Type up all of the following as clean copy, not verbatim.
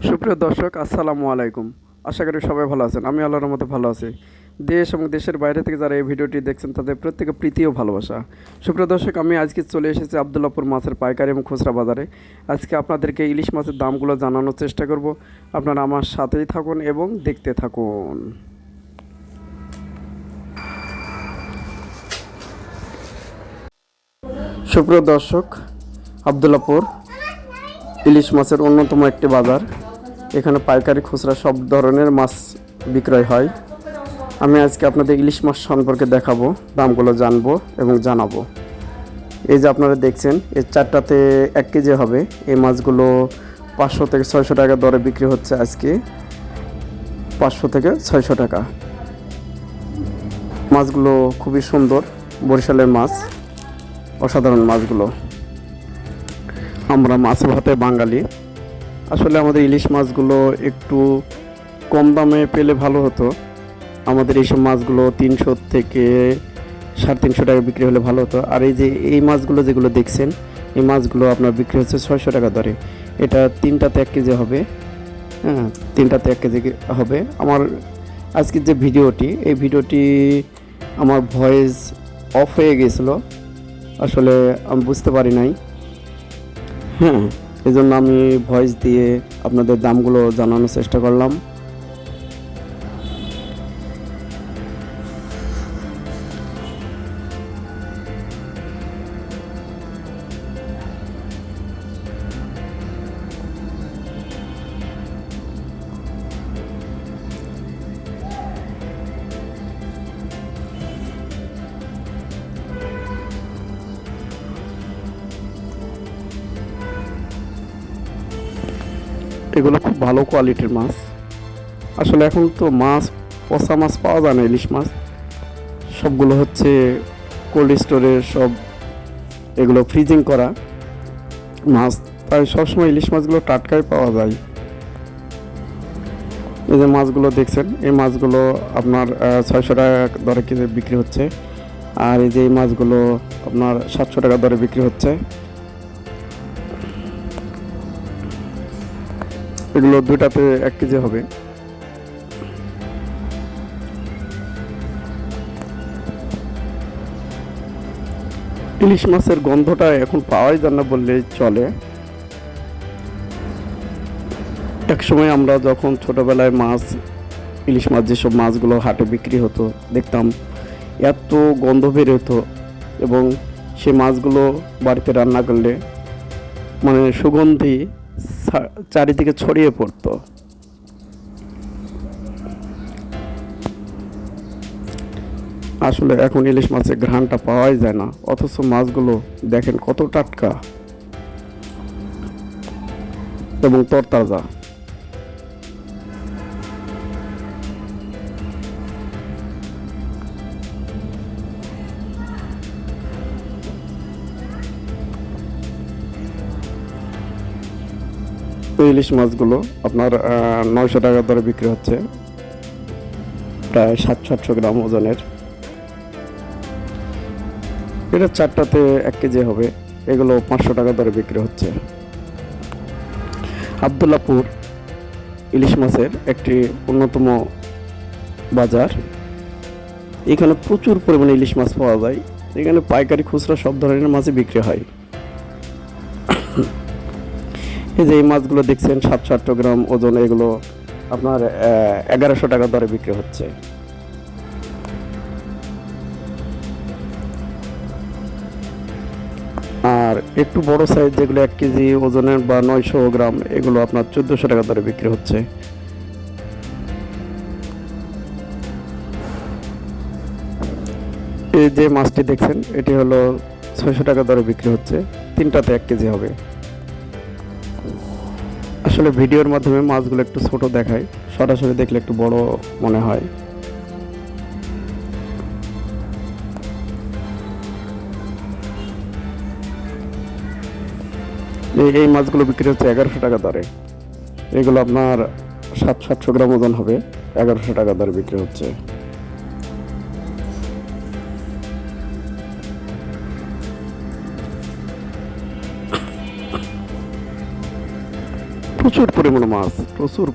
সুপ্রিয় দর্শক, আসসালামু আলাইকুম। আশা করি সবাই ভালো আছেন। আমি আল্লাহর রহমতে ভালো আছি। দেশ এবং দেশের বাইরে থেকে যারা এই ভিডিওটি দেখছেন তাদের প্রত্যেকে প্রীতি ও ভালোবাসা। সুপ্রিয় দর্শক, আমি আজকে চলে এসেছি আবদুল্লাপুর মাছের পাইকারি এবং খুচরা বাজারে। আজকে আপনাদেরকে ইলিশ মাছের দামগুলো জানানোর চেষ্টা করব। আপনারা আমার সাথেই থাকুন এবং দেখতে থাকুন। সুপ্রিয় দর্শক, আবদুল্লাপুর ইলিশ মাছের অন্যতম একটি বাজার। এখানে পাইকারি খুচরা সব ধরনের মাছ বিক্রয় হয়। আমি আজকে আপনাদের ইলিশ মাছ সম্পর্কে দেখাবো, দামগুলো জানবো এবং জানাবো। এই যে আপনারা দেখছেন, এই চারটাতে 1 কেজি হবে। এই মাছগুলো 500 থেকে 600 টাকা দরে বিক্রি হচ্ছে আজকে। 500 থেকে 600 টাকা। মাছগুলো খুবই সুন্দর, বরিশালের মাছ, অসাধারণ মাছগুলো। আমরা মাছ ভাতে বাঙালি। আসলে আমাদের ইলিশ মাছগুলো একটু কম দামে পেলে ভালো হতো। আমাদের এইসব মাছগুলো 300 থেকে 350 টাকা বিক্রি হলে ভালো হতো। আর এই যে এই মাছগুলো যেগুলো দেখছেন, এই মাছগুলো আপনার বিক্রি হচ্ছে 600 টাকা দরে। এটা 3টাতে 1 কেজি হবে। হ্যাঁ, 3টাতে 1 কেজি হবে। আমার আজকের যে ভিডিওটি, এই ভিডিওটি আমার ভয়েস অফ হয়ে গেছিলো। আসলে আমি বুঝতে পারি নাই। হ্যাঁ, এই জন্য আমি ভয়েস দিয়ে আপনাদের দামগুলো জানানোর চেষ্টা করলাম। এগুলো খুব ভালো কোয়ালিটির মাছ। আসলে এখন তো মাছ, পচা মাছ পাওয়া যায় না। ইলিশ মাছ সবগুলো হচ্ছে কোল্ড স্টোরে, সব এগুলো ফ্রিজিং করা মাছ। তাই সবসময় ইলিশ মাছগুলো টাটকাই পাওয়া যায়। এই যে মাছগুলো দেখছেন, এই মাছগুলো আপনার 600 টাকা দরে কেজি বিক্রি হচ্ছে। আর এই যে এই মাছগুলো আপনার 700 টাকা দরে বিক্রি হচ্ছে। এগুলো 2টাতে 1 কেজি হবে। ইলিশ মাছের গন্ধটা এখন পাওয়াই যায় না বললেই চলে। এক সময় আমরা যখন ছোটোবেলায় মাছ, ইলিশ মাছ, যেসব মাছগুলো হাটে বিক্রি হতো, দেখতাম এত গন্ধ বের হতো এবং সে মাছগুলো বাড়িতে রান্না করলে মানে সুগন্ধি চারিদিকে ছড়িয়ে পড়তো। আসলে এখন ইলিশ মাছের ঘ্রাণটা পাওয়াই যায় না, অথচ মাছগুলো দেখেন কত টাটকা এবং তরতাজা। তো ইলিশ মাছগুলো আপনার 900 টাকা দরে বিক্রি হচ্ছে, প্রায় 700 গ্রাম ওজনের। এটা 4টাতে 1 কেজি হবে। এগুলো 500 টাকা দরে বিক্রি হচ্ছে। আবদুল্লাপুর ইলিশ মাছের একটি অন্যতম বাজার। এখানে প্রচুর পরিমাণে ইলিশ মাছ পাওয়া যায়। এখানে পাইকারি খুচরা সব ধরনের মাছই বিক্রি হয়। এই যে এই মাছগুলো দেখছেন, 700 গ্রাম ওজন, এগুলো আপনার 1100 টাকা দরে বিক্রি হচ্ছে। আর একটু বড় সাইজ যেগুলো 1 কেজি ওজনের বা 900 গ্রাম, এগুলো আপনার 1400 টাকা দরে বিক্রি হচ্ছে। এই যে মাছটি দেখছেন, এটি হলো 600 টাকা দরে বিক্রি হচ্ছে। 3টাতে 1 কেজি হবে। আসলে ভিডিওর মাধ্যমে মাছগুলো একটু ছোট দেখায়, সরাসরি দেখলে একটু বড় মনে হয়। এই মাছগুলো বিক্রি হচ্ছে 1100 টাকা দরে। এগুলো আপনার 700 গ্রাম ওজন হবে। 1100 টাকা দরে বিক্রি হচ্ছে। প্রচুর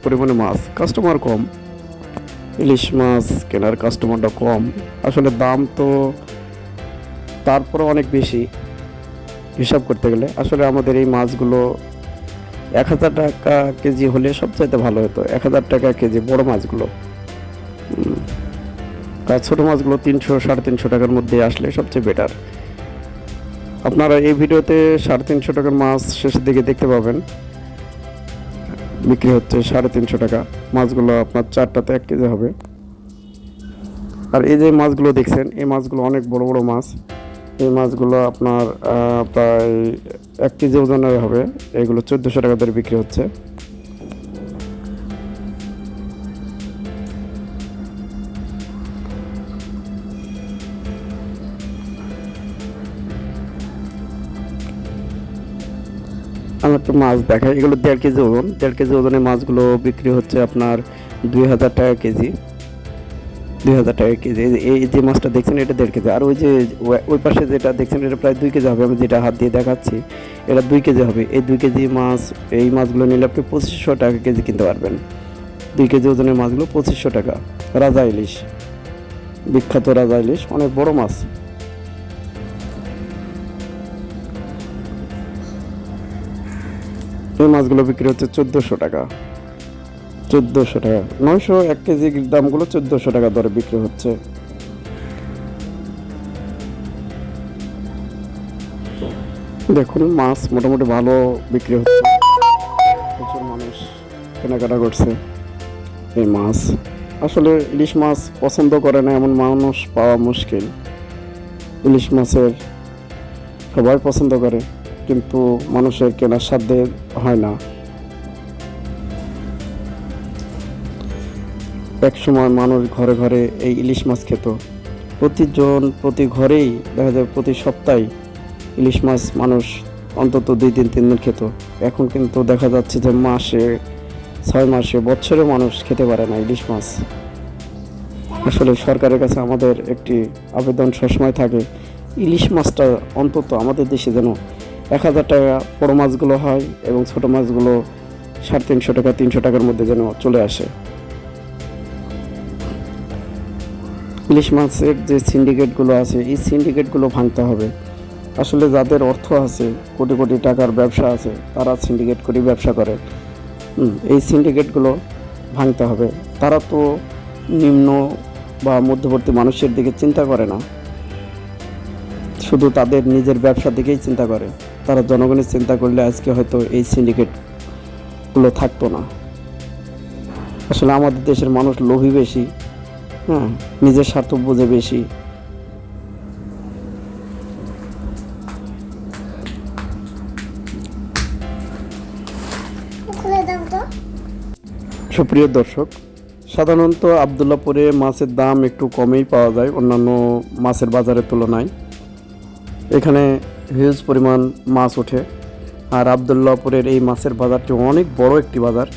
পরিমাণে মাছ, কাস্টমার কম, ইলিশ মাছ কেনার কাস্টমারটা কম। আসলে দাম তো তারপরে অনেক বেশি হিসাব করতে গেলে। আসলে আমাদের এই মাছগুলো 1,000 টাকা কেজি হলে সবচাইতে ভালো হতো, 1,000 টাকা কেজি বড় মাছগুলো। আর ছোটো মাছগুলো 300-350 টাকার মধ্যে আসলে সবচেয়ে বেটার। আপনারা এই ভিডিওতে 350 টাকার মাছ শেষের দিকে দেখতে পাবেন, বিক্রি হচ্ছে 350 টাকা। মাছগুলো আপনার 4টাতে 1 কেজি হবে। আর এই যে মাছগুলো দেখছেন, এই মাছগুলো অনেক বড় বড় মাছ। এই মাছগুলো আপনার প্রায় 1 কেজি ওজনের হবে। এগুলো 1400 টাকা দরে বিক্রি হচ্ছে। আমি একটা মাছ দেখাই, এগুলো 1.5 কেজি ওজন। 1.5 কেজি ওজনের মাছগুলো বিক্রি হচ্ছে আপনার 2,000 টাকা কেজি। 2,000 টাকা কেজি। এই যে মাছটা দেখছেন এটা 1.5 কেজি। আর ওই যে ওই পাশে যেটা দেখছেন এটা প্রায় 2 কেজি হবে। আমি যেটা হাত দিয়ে দেখাচ্ছি এটা 2 কেজি হবে। এই 2 কেজি মাছ, এই মাছগুলো নিলে আপনি 2500 টাকা কেজি কিনতে পারবেন। 2 কেজি ওজনের মাছগুলো 2500 টাকা। রাজা ইলিশ, বিখ্যাত রাজা ইলিশ, অনেক বড় মাছ। এই মাছগুলো বিক্রি হচ্ছে 1400 টাকা। 1400 টাকা, 900 1 কেজির দামগুলো 1400 টাকা দরে বিক্রি হচ্ছে। দেখুন মাছ মোটামুটি ভালো বিক্রি হচ্ছে, প্রচুর মানুষ কেনাকাটা করছে এই মাছ। আসলে ইলিশ মাছ পছন্দ করে না এমন মানুষ পাওয়া মুশকিল। ইলিশ মাছের সবাই পছন্দ করে, কিন্তু মানুষের কেনার সাধ্যে হয় না। এক সময় মানুষ ঘরে ঘরে এই ইলিশ মাছ খেত। প্রতি ঘরেই দেখা যায় প্রতি সপ্তাহে ইলিশ মাছ মানুষ অন্তত 2 দিন 3 দিন খেত। এখন কিন্তু দেখা যাচ্ছে যে মাসে 6 মাসে বছরে মানুষ খেতে পারে না ইলিশ মাছ। আসলে সরকারের কাছে আমাদের একটি আবেদন সবসময় থাকে, ইলিশ মাছটা অন্তত আমাদের দেশে যেন 1,000 টাকা বড় মাছগুলো হয় এবং ছোট মাছগুলো 350 টাকা 300 টাকার মধ্যে যেন চলে আসে। ইলিশ মাছের যে সিন্ডিকেটগুলো আছে, এই সিন্ডিকেটগুলো ভাঙতে হবে। আসলে যাদের অর্থ আছে, কোটি কোটি টাকার ব্যবসা আছে, তারা সিন্ডিকেট করে ব্যবসা করে। এই সিন্ডিকেটগুলো ভাঙতে হবে। তারা তো নিম্ন বা মধ্যবর্তী মানুষের দিকে চিন্তা করে না, শুধু তাদের নিজের ব্যবসা দিকেই চিন্তা করে। তারা জনগণের চিন্তা করলে আজকে হয়তো এই সিন্ডিকেটগুলো থাকতো না। আসলে আমাদের দেশের মানুষ লোভী বেশি, নিজের স্বার্থ বোঝে বেশি। সুপ্রিয় দর্শক, সাধারণত আবদুল্লাপুরে মাছের দাম একটু কমেই পাওয়া যায় অন্যান্য মাছের বাজারের তুলনায়। এখানে হিউজ পরিমাণ মাছ ওঠে। আর আবদুল্লাপুরের এই মাছের বাজারটি অনেক বড় একটি বাজার।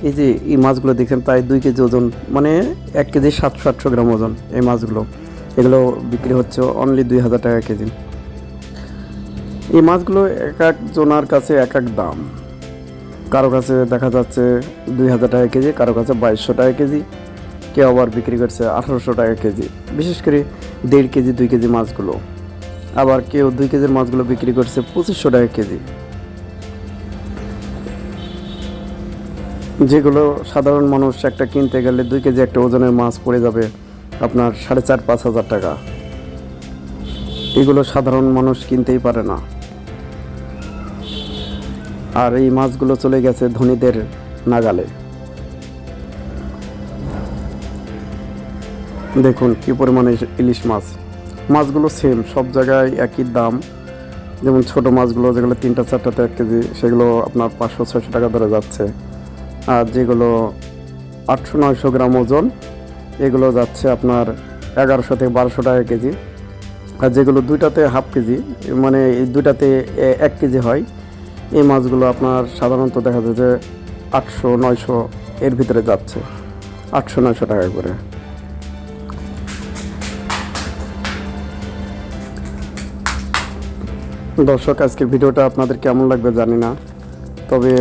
এই যে এই মাছগুলো দেখছেন প্রায় 2 কেজি ওজন, মানে 1 কেজি 700-800 গ্রাম ওজন এই মাছগুলো। এগুলো বিক্রি হচ্ছে অনলি 2,000 টাকা কেজি। এই মাছগুলো এক একজনের কাছে এক এক দাম। কারো কাছে দেখা যাচ্ছে 2,000 টাকা কেজি, কারো কাছে 2,200 টাকা কেজি, কেউ আবার বিক্রি করছে 1,800 টাকা কেজি। বিশেষ করে 1.5 কেজি 2 কেজি মাছগুলো। আবার কেউ 2 কেজির মাছগুলো বিক্রি করছে 2,500 টাকা কেজি। যেগুলো সাধারণ মানুষ একটা কিনতে গেলে 2 কেজি একটা ওজনের মাছ পড়ে যাবে আপনার 4,500-5 হাজার টাকা। এগুলো সাধারণ মানুষ কিনতেই পারে না। আর এই মাছগুলো চলে গেছে ধনীদের নাগালে। দেখুন কি পরিমাণে ইলিশ মাছগুলো সেম সব জায়গায় একই দাম। যেমন ছোট মাছগুলো যেগুলো 3টা-4টাতে 1 কেজি, সেগুলো আপনার 500-600 টাকা ধরে যাচ্ছে। আর যেগুলো 800-900 গ্রাম ওজন, এগুলো যাচ্ছে আপনার 1100 থেকে 1200 টাকা কেজি। আর যেগুলো 2টাতে হাফ কেজি, মানে এই 2টাতে 1 কেজি হয়, এই মাছগুলো আপনার সাধারণত দেখা যায় যে 800-900 এর ভিতরে যাচ্ছে, 800-900 টাকা করে। দর্শক, আজকের ভিডিওটা আপনাদের কেমন লাগবে জানি না, তবে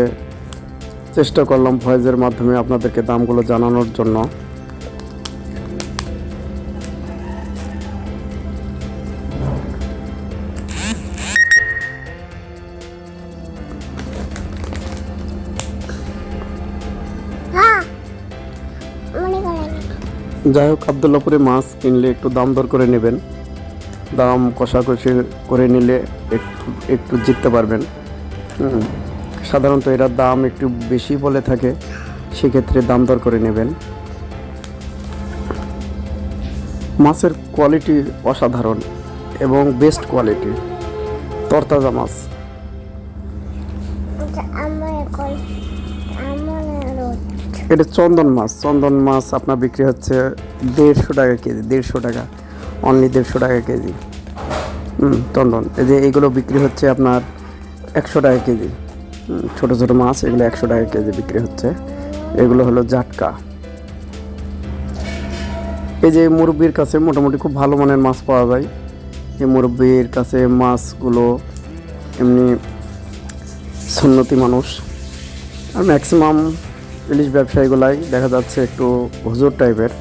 চেষ্টা করলাম ভয়েসের মাধ্যমে আপনাদেরকে দামগুলো জানানোর জন্য। যাই হোক, আবদুল্লাপুরে মাছ কিনলে একটু দাম দর করে নেবেন। দাম কষাকষি করে নিলে একটু একটু জিততে পারবেন। সাধারণত এরা দাম একটু বেশি বলে থাকে, সেক্ষেত্রে দাম দর করে নেবেন। মাছের কোয়ালিটি অসাধারণ এবং বেস্ট কোয়ালিটি, তরতাজা মাছ। এটা চন্দন মাছ। চন্দন মাছ আপনার বিক্রি হচ্ছে 150 টাকা কেজি। 150 টাকা, অনলি 150 টাকা কেজি। চন্দন এই যে এগুলো বিক্রি হচ্ছে আপনার 100 টাকা কেজি। ছোট ছোট মাছ এগুলো 100 টাকা কেজি বিক্রি হচ্ছে। এগুলো হলো জাটকা। এই যে মুরব্বির কাছে মোটামুটি খুব ভালো মানের মাছ পাওয়া যায়। এই মুরব্বির কাছে মাছগুলো এমনি সুন্নতি মানুষ, আর ম্যাক্সিমাম ইলিশ ব্যবসায়ীগুলাই দেখা যাচ্ছে একটু হুজুর টাইপের।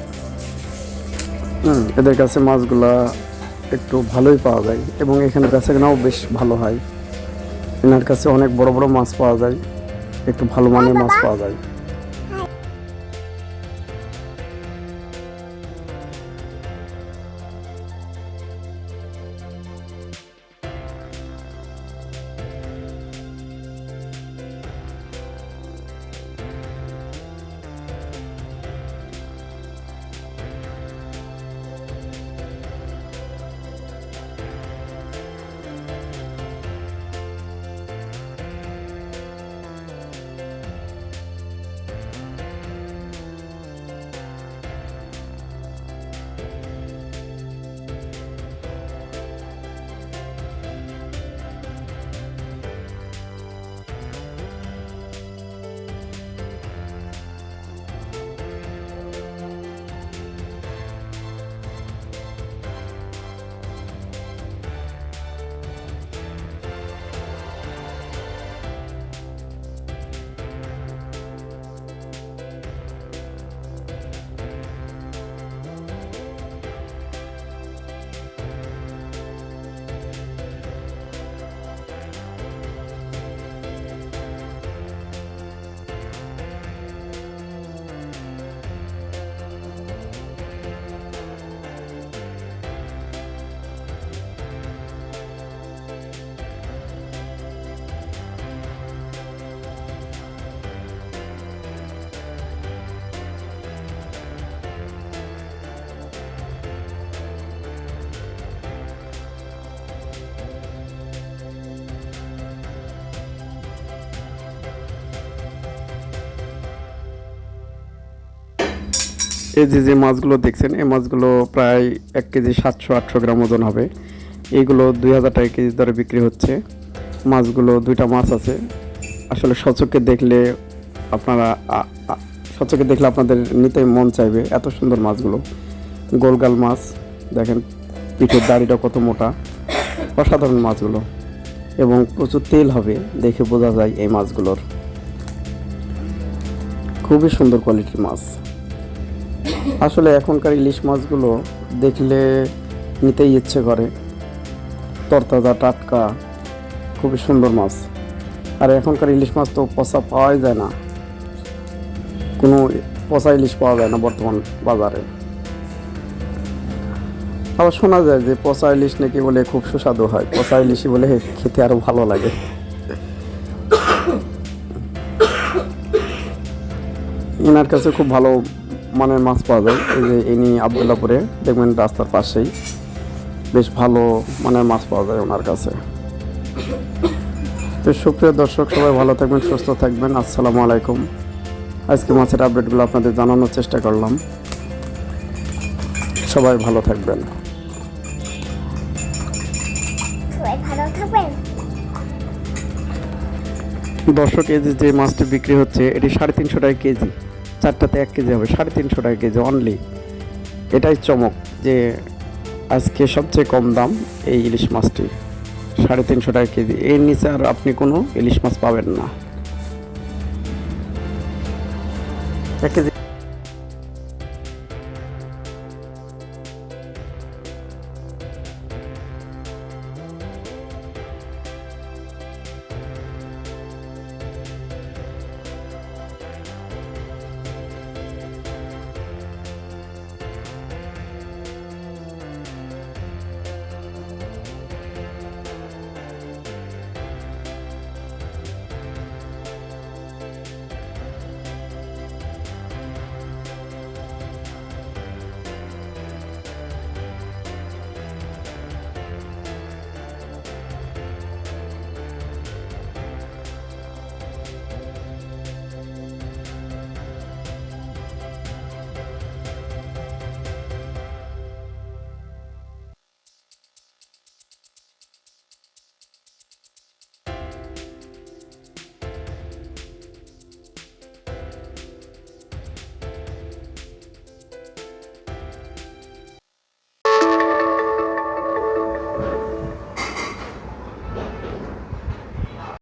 এদের কাছে মাছগুলা একটু ভালোই পাওয়া যায় এবং এখানে বেচাকেনাও বেশ ভালো হয়। এনার কাছে অনেক বড় বড় মাছ পাওয়া যায়, একটু ভালো মানের মাছ পাওয়া যায়। এই যে মাছগুলো দেখছেন, এই মাছগুলো প্রায় 1 কেজি 700-800 গ্রাম ওজন হবে। এইগুলো 2000 টাকা কেজি দরে বিক্রি হচ্ছে। মাছগুলো 2টা মাছ আছে। আসলে সচক্ষে দেখলে আপনাদের নিতে মন চাইবে, এত সুন্দর মাছগুলো। গোলগাল মাছ দেখেন, পিঠের দাড়িটা কত মোটা, অসাধারণ মাছগুলো এবং প্রচুর তেল হবে, দেখে বোঝা যায় এই মাছগুলোর। খুবই সুন্দর কোয়ালিটির মাছ। আসলে এখনকার ইলিশ মাছগুলো দেখলে নিতেই ইচ্ছে করে, তরতাজা টাটকা, খুবই সুন্দর মাছ। আর এখনকার ইলিশ মাছ তো পচা পাওয়াই যায় না, কোনো পচা ইলিশ পাওয়া যায় না বর্তমান বাজারে। আবার শোনা যায় যে পচা ইলিশ নাকি বলে খুব সুস্বাদু হয়, পচা ইলিশই বলে খেতে আরও ভালো লাগে। এনার কাছে খুব ভালো মানের মাছ পাওয়া যায়। এই যে ইনি আবদুল্লাপুরে দেখবেন রাস্তার পাশেই বেশ ভালো মানের মাছ পাওয়া যায় ওনার কাছে। তো সুপ্রিয় দর্শক, সবাই ভালো থাকবেন, সুস্থ থাকবেন। আসসালামু আলাইকুম। আজকে মাছের আপডেটগুলো আপনাদের জানানোর চেষ্টা করলাম। সবাই ভালো থাকবেন। দর্শক, এই যে মাছটি বিক্রি হচ্ছে এটি 350 টাকা কেজি। 4টাতে 1 কেজি হবে, 350 টাকা কেজি অনলি। এটাই চমক যে আজকে সবচেয়ে কম দাম এই ইলিশ মাছটি, 350 টাকা কেজি। এর নিচে আর আপনি কোনো ইলিশ মাছ পাবেন না। 1 কেজি